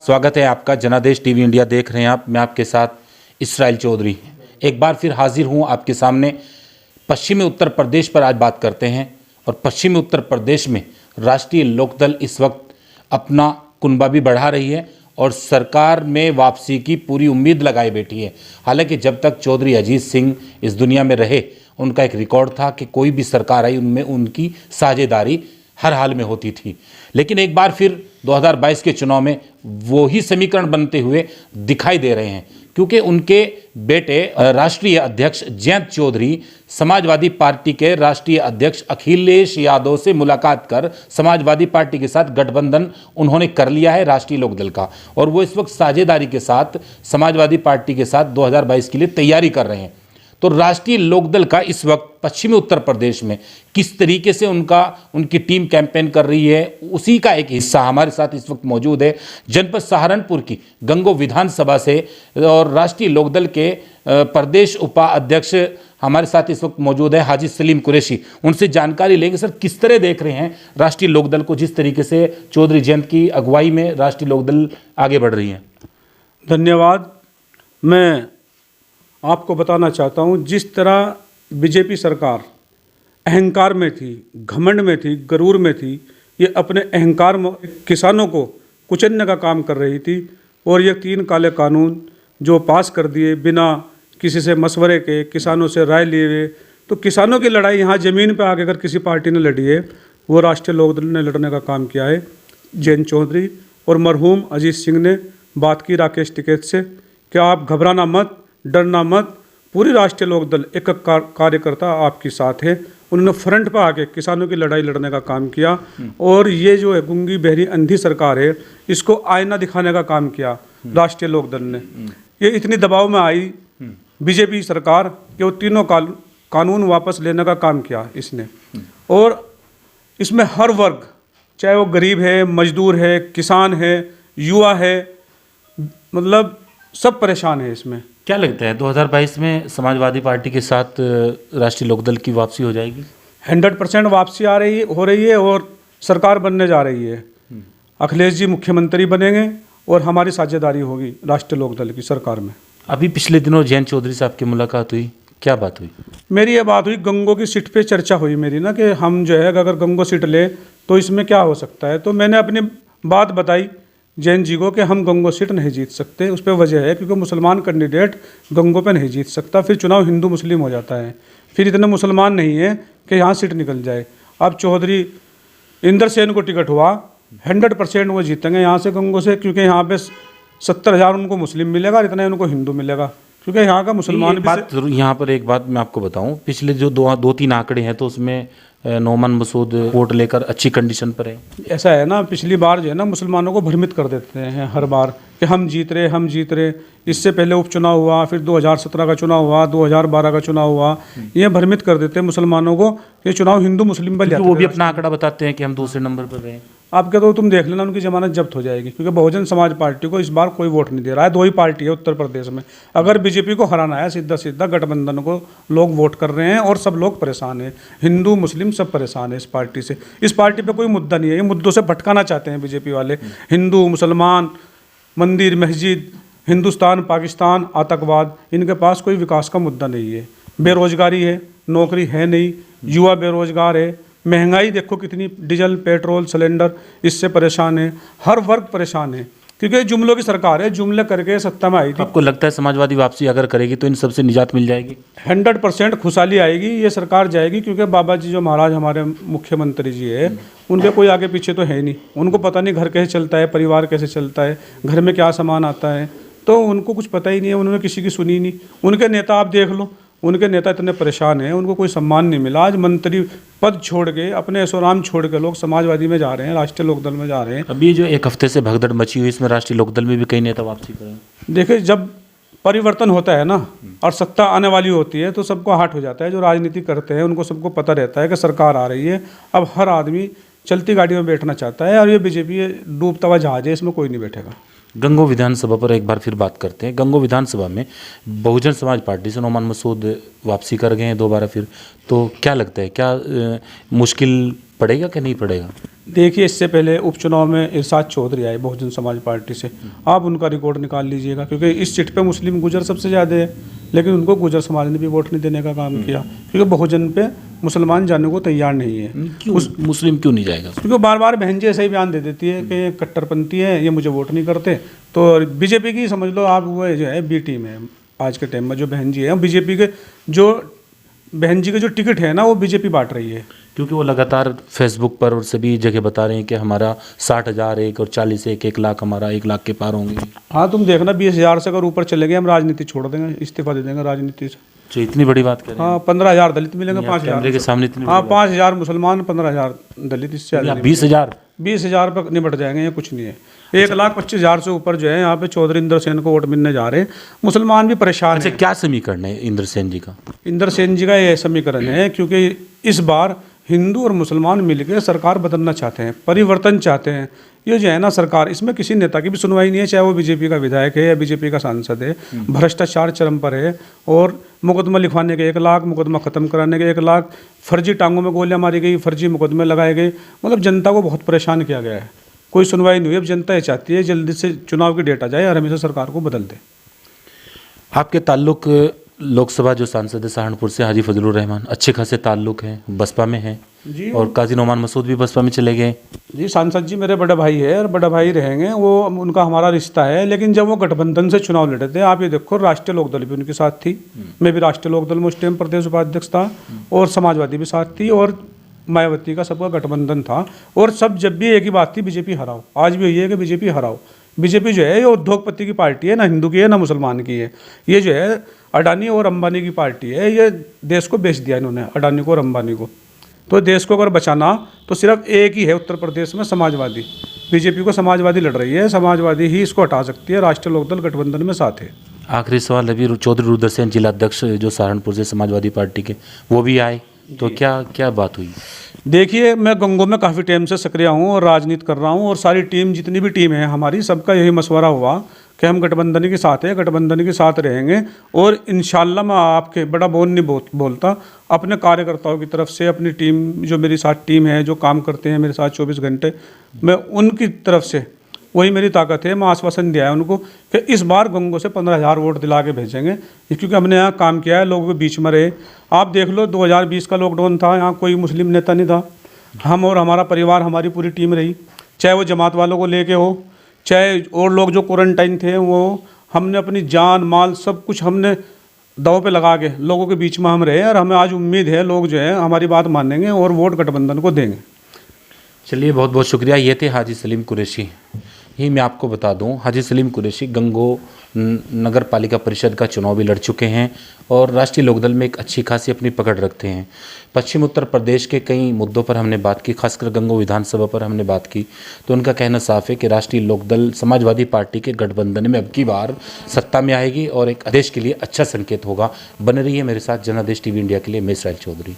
स्वागत है आपका। जनादेश टीवी इंडिया देख रहे हैं आप। मैं आपके साथ इसराइल चौधरी एक बार फिर हाजिर हूं आपके सामने। पश्चिमी उत्तर प्रदेश पर आज बात करते हैं और पश्चिमी उत्तर प्रदेश में राष्ट्रीय लोकदल इस वक्त अपना कुनबा भी बढ़ा रही है और सरकार में वापसी की पूरी उम्मीद लगाए बैठी है। हालांकि जब तक चौधरी अजीत सिंह इस दुनिया में रहे उनका एक रिकॉर्ड था कि कोई भी सरकार आई उनमें उनकी साझेदारी हर हाल में होती थी। लेकिन एक बार फिर 2022 के चुनाव में वो ही समीकरण बनते हुए दिखाई दे रहे हैं, क्योंकि उनके बेटे राष्ट्रीय अध्यक्ष जयंत चौधरी समाजवादी पार्टी के राष्ट्रीय अध्यक्ष अखिलेश यादव से मुलाकात कर समाजवादी पार्टी के साथ गठबंधन उन्होंने कर लिया है राष्ट्रीय लोकदल का, और वो इस वक्त साझेदारी के साथ समाजवादी पार्टी के साथ 2022 के लिए तैयारी कर रहे हैं। तो राष्ट्रीय लोकदल का इस वक्त पश्चिमी उत्तर प्रदेश में किस तरीके से उनकी टीम कैंपेन कर रही है, उसी का एक हिस्सा हमारे साथ इस वक्त मौजूद है जनपद सहारनपुर की गंगो विधानसभा से, और राष्ट्रीय लोकदल के प्रदेश उपाध्यक्ष हमारे साथ इस वक्त मौजूद है हाजी सलीम कुरैशी। उनसे जानकारी लेंगे। सर, किस तरह देख रहे हैं राष्ट्रीय लोकदल को, जिस तरीके से चौधरी जयंत की अगुवाई में राष्ट्रीय लोकदल आगे बढ़ रही है? धन्यवाद। मैं आपको बताना चाहता हूँ, जिस तरह बीजेपी सरकार अहंकार में थी, घमंड में थी, गरूर में थी, ये अपने अहंकार में किसानों को कुचलने का काम कर रही थी। और ये 3 काले कानून जो पास कर दिए बिना किसी से मशवरे के, किसानों से राय लिए हुए, तो किसानों की लड़ाई यहाँ ज़मीन पे आके अगर किसी पार्टी ने लड़ी है वो राष्ट्रीय लोकदल ने लड़ने का काम किया है। जयंत चौधरी और मरहूम अजीत सिंह ने बात की राकेश टिकैत से कि आप घबराना मत, डरना मत, पूरी राष्ट्रीय लोकदल एक कार्यकर्ता आपके साथ है। उन्होंने फ्रंट पर आके किसानों की लड़ाई लड़ने का काम किया। और ये जो है गूंगी बहरी अंधी सरकार है, इसको आईना दिखाने का काम किया राष्ट्रीय लोकदल ने। ये इतनी दबाव में आई बीजेपी सरकार कि वो तीनों कानून वापस लेने का काम किया इसने। और इसमें हर वर्ग, चाहे वो गरीब है, मजदूर है, किसान है, युवा है, मतलब सब परेशान है इसमें। क्या लगता है 2022 में समाजवादी पार्टी के साथ राष्ट्रीय लोकदल की वापसी हो जाएगी? 100% वापसी हो रही है और सरकार बनने जा रही है। अखिलेश जी मुख्यमंत्री बनेंगे और हमारी साझेदारी होगी राष्ट्रीय लोकदल की सरकार में। अभी पिछले दिनों जयंत चौधरी साहब की मुलाकात हुई, क्या बात हुई? मेरी ये बात हुई, गंगो की सीट पे चर्चा हुई मेरी ना, कि हम जो है अगर गंगो सीट ले तो इसमें क्या हो सकता है। तो मैंने अपनी बात बताई जैन जी को कि हम गंगो सीट नहीं जीत सकते। उस पर वजह है क्योंकि मुसलमान कैंडिडेट गंगो पे नहीं जीत सकता, फिर चुनाव हिंदू मुस्लिम हो जाता है, फिर इतने मुसलमान नहीं है कि यहाँ सीट निकल जाए। अब चौधरी इंदर सेन को टिकट हुआ, 100% वो जीतेंगे यहाँ से गंगो से, क्योंकि यहाँ पे 70,000 उनको मुस्लिम मिलेगा और इतना उनको हिंदू मिलेगा, क्योंकि यहाँ का मुसलमान यहाँ पर एक बात मैं आपको बताऊँ, पिछले जो 2-3 आंकड़े हैं तो उसमें नोमान मसूद वोट लेकर अच्छी कंडीशन पर है। ऐसा है ना, पिछली बार जो है ना मुसलमानों को भ्रमित कर देते हैं हर बार कि हम जीत रहे। इससे पहले उपचुनाव हुआ, फिर 2017 का चुनाव हुआ, 2012 का चुनाव हुआ, ये भ्रमित कर देते हैं मुसलमानों को कि चुनाव हिंदू मुस्लिम पर। वो भी अपना आंकड़ा बताते हैं कि हम दूसरे नंबर पर रहे। आप क्या, तो तुम देख लेना उनकी जमानत जब्त हो जाएगी, क्योंकि बहुजन समाज पार्टी को इस बार कोई वोट नहीं दे रहा है। 2 ही पार्टी है उत्तर प्रदेश में। अगर बीजेपी को हराना है सीधा गठबंधन को लोग वोट कर रहे हैं और सब लोग परेशान हैं, हिंदू मुस्लिम सब परेशान है इस पार्टी से। इस पार्टी पे कोई मुद्दा नहीं है, ये मुद्दों से भटकाना चाहते हैं बीजेपी वाले। हिंदू मुसलमान, मंदिर मस्जिद, हिंदुस्तान पाकिस्तान, आतंकवाद, इनके पास कोई विकास का मुद्दा नहीं है। बेरोजगारी है, नौकरी है नहीं, युवा बेरोजगार है, महंगाई देखो कितनी, डीजल पेट्रोल सिलेंडर, इससे परेशान है, हर वर्ग परेशान है, क्योंकि जुमलों की सरकार है, जुमले करके सत्ता में आई थी। आपको लगता है समाजवादी वापसी अगर करेगी तो इन सबसे निजात मिल जाएगी? 100% खुशहाली आएगी, ये सरकार जाएगी, क्योंकि बाबा जी जो महाराज हमारे मुख्यमंत्री जी है, उनके कोई आगे पीछे तो है नहीं। उनको पता नहीं घर कैसे चलता है, परिवार कैसे चलता है, घर में क्या सामान आता है, तो उनको कुछ पता ही नहीं है, उन्होंने किसी की सुनी नहीं। उनके नेता आप देख लो, उनके नेता इतने परेशान हैं, उनको कोई सम्मान नहीं मिला। आज मंत्री पद छोड़ के, अपने ऐशोराम छोड़ के लोग समाजवादी में जा रहे हैं, राष्ट्रीय लोकदल में जा रहे हैं। अभी जो 1 हफ्ते से भगदड़ मची हुई, इसमें राष्ट्रीय लोकदल में भी कई नेता वापसी करें। देखिए, जब परिवर्तन होता है ना और सत्ता आने वाली होती है तो सबको हाट हो जाता है। जो राजनीति करते हैं उनको सबको पता रहता है कि सरकार आ रही है। अब हर आदमी चलती गाड़ी में बैठना चाहता है और ये बीजेपी डूबता हुआ जहाज है, इसमें कोई नहीं बैठेगा। गंगो विधानसभा पर एक बार फिर बात करते हैं। गंगो विधानसभा में बहुजन समाज पार्टी से नोमान मसूद वापसी कर गए हैं दोबारा फिर, तो क्या लगता है, क्या मुश्किल पड़ेगा कि नहीं पड़ेगा? देखिए, इससे पहले उपचुनाव में इरशाद चौधरी आए बहुजन समाज पार्टी से, आप उनका रिकॉर्ड निकाल लीजिएगा, क्योंकि इस सीट पे मुस्लिम गुजर सबसे ज़्यादा है, लेकिन उनको गुजर समाज ने भी वोट नहीं देने का काम किया, क्योंकि बहुजन पे मुसलमान जाने को तैयार नहीं है। क्यों मुस्लिम क्यों नहीं जाएगा? क्योंकि बार बार बहन जी ऐसे ही बयान दे देती है कि ये कट्टरपंथी है, ये मुझे वोट नहीं करते। तो बीजेपी की समझ लो आप, वो जो है बी टीम है आज के टाइम में, जो बहन जी है बीजेपी के, जो बहन जी के जो टिकट है ना, वो बीजेपी बांट रही है। क्योंकि वो लगातार फेसबुक पर और सभी जगह बता रहे हैं कि हमारा 60,000 एक और 40 1 लाख, हमारा 1 लाख के पार होंगे। हाँ, तुम देखना 20,000 से अगर ऊपर चले गए, हम राजनीति छोड़ देंगे, इस्तीफा दे देंगे राजनीति से। तो इतनी बड़ी बात कर रहे हैं? हाँ, 15,000 दलित मिलेंगे, 5,000 कैमरे के सामने इतनी हाँ 5,000 मुसलमान, 15,000 दलित, इससे ज़्यादा नहीं। 20,000 पर निपट जाएंगे, ये कुछ नहीं है। 1,25,000 से ऊपर जो है यहाँ पे चौधरी इंद्र सेन को वोट मिलने जा रहे हैं, मुसलमान भी परेशान अच्छा, हैं। क्या समीकरण है इंद्र सेन जी का? इंद्र सेन जी का ये समीकरण है, क्योंकि इस बार हिंदू और मुसलमान मिलकर सरकार बदलना चाहते हैं, परिवर्तन चाहते हैं। ये जो है ना सरकार, इसमें किसी नेता की भी सुनवाई नहीं है, चाहे वो बीजेपी का विधायक है या बीजेपी का सांसद है। भ्रष्टाचार चरम पर है, और मुकदमा लिखवाने के 1 लाख, मुकदमा ख़त्म कराने के 1 लाख, फर्जी टांगों में गोलियां मारी गई, फर्जी मुकदमे लगाए गए, मतलब जनता को बहुत परेशान किया गया है। कोई सुनवाई नहीं हुई। अब जनता ये चाहती है जल्दी से चुनाव की डेट आ जाए और हमेशा सरकार को बदल दे। आपके ताल्लुक लोकसभा जो सांसद है सहारनपुर से हाजी फजलुर रहमान, अच्छे खासे ताल्लुक हैं, बसपा में हैं जी, और काजी नोमान मसूद भी बसपा में चले गए। जी, सांसद जी मेरे बड़े भाई है और बड़ा भाई रहेंगे, वो उनका हमारा रिश्ता है। लेकिन जब वो गठबंधन से चुनाव लड़े थे, आप ये देखो, राष्ट्रीय लोकदल भी उनके साथ थी, मैं भी राष्ट्रीय लोकदल में उस टाइम प्रदेश उपाध्यक्ष था, और समाजवादी भी साथ थी, और मायावती का सबका गठबंधन था। और सब जब भी एक ही बात थी, बीजेपी हराओ। आज भी यही है कि बीजेपी हराओ। बीजेपी जो है ये उद्योगपति की पार्टी है, ना हिंदू की है ना मुसलमान की है। ये जो है अडानी और अंबानी की पार्टी है। ये देश को बेच दिया इन्होंने, अडानी को और अंबानी को। तो देश को अगर बचाना तो सिर्फ एक ही है उत्तर प्रदेश में, समाजवादी। बीजेपी को समाजवादी लड़ रही है, समाजवादी ही इसको हटा सकती है। राष्ट्रीय लोकदल गठबंधन में साथ है। आखिरी सवाल, अभी चौधरी रुद्रसेन जिलाध्यक्ष जो सहारनपुर से समाजवादी पार्टी के, वो भी आए, तो क्या बात हुई? देखिए, मैं गंगो में काफ़ी टाइम से सक्रिय हूँ और राजनीति कर रहा हूँ, और सारी टीम, जितनी भी टीम है हमारी, सबका यही मशवरा हुआ कि हम गठबंधन के साथ हैं, गठबंधन के साथ रहेंगे। और इंशाल्लाह मैं आपके बड़ा बोल नहीं बोलता, अपने कार्यकर्ताओं की तरफ से, अपनी टीम, जो मेरी साथ टीम है, जो काम करते हैं मेरे साथ 24 घंटे, मैं उनकी तरफ से, वही मेरी ताकत है। मैं आश्वासन दिया है उनको कि इस बार गंगो से 15,000 वोट दिला के भेजेंगे, क्योंकि हमने यहाँ काम किया है, लोगों के बीच में रहे। आप देख लो, 2020 का लॉकडाउन था, यहाँ कोई मुस्लिम नेता नहीं था। हम और हमारा परिवार, हमारी पूरी टीम रही, चाहे वो जमात वालों को लेके हो, चाहे और लोग जो क्वारंटाइन थे वो, हमने अपनी जान माल सब कुछ हमने दाव पे लगा के लोगों के बीच में हम रहे। और हमें आज उम्मीद है लोग जो है हमारी बात मानेंगे और वोट गठबंधन को देंगे। चलिए, बहुत बहुत शुक्रिया। ये थे हाजी सलीम कुरैशी। ही मैं आपको बता दूं, हाजी सलीम कुरैशी गंगो नगर पालिका परिषद का चुनाव भी लड़ चुके हैं और राष्ट्रीय लोकदल में एक अच्छी खासी अपनी पकड़ रखते हैं। पश्चिम उत्तर प्रदेश के कई मुद्दों पर हमने बात की, खासकर गंगो विधानसभा पर हमने बात की, तो उनका कहना साफ है कि राष्ट्रीय लोकदल समाजवादी पार्टी के गठबंधन में अब की बार सत्ता में आएगी और एक देश के लिए अच्छा संकेत होगा। बने रहिए मेरे साथ जनादेश टीवी इंडिया के लिए। मैं इसराइल चौधरी।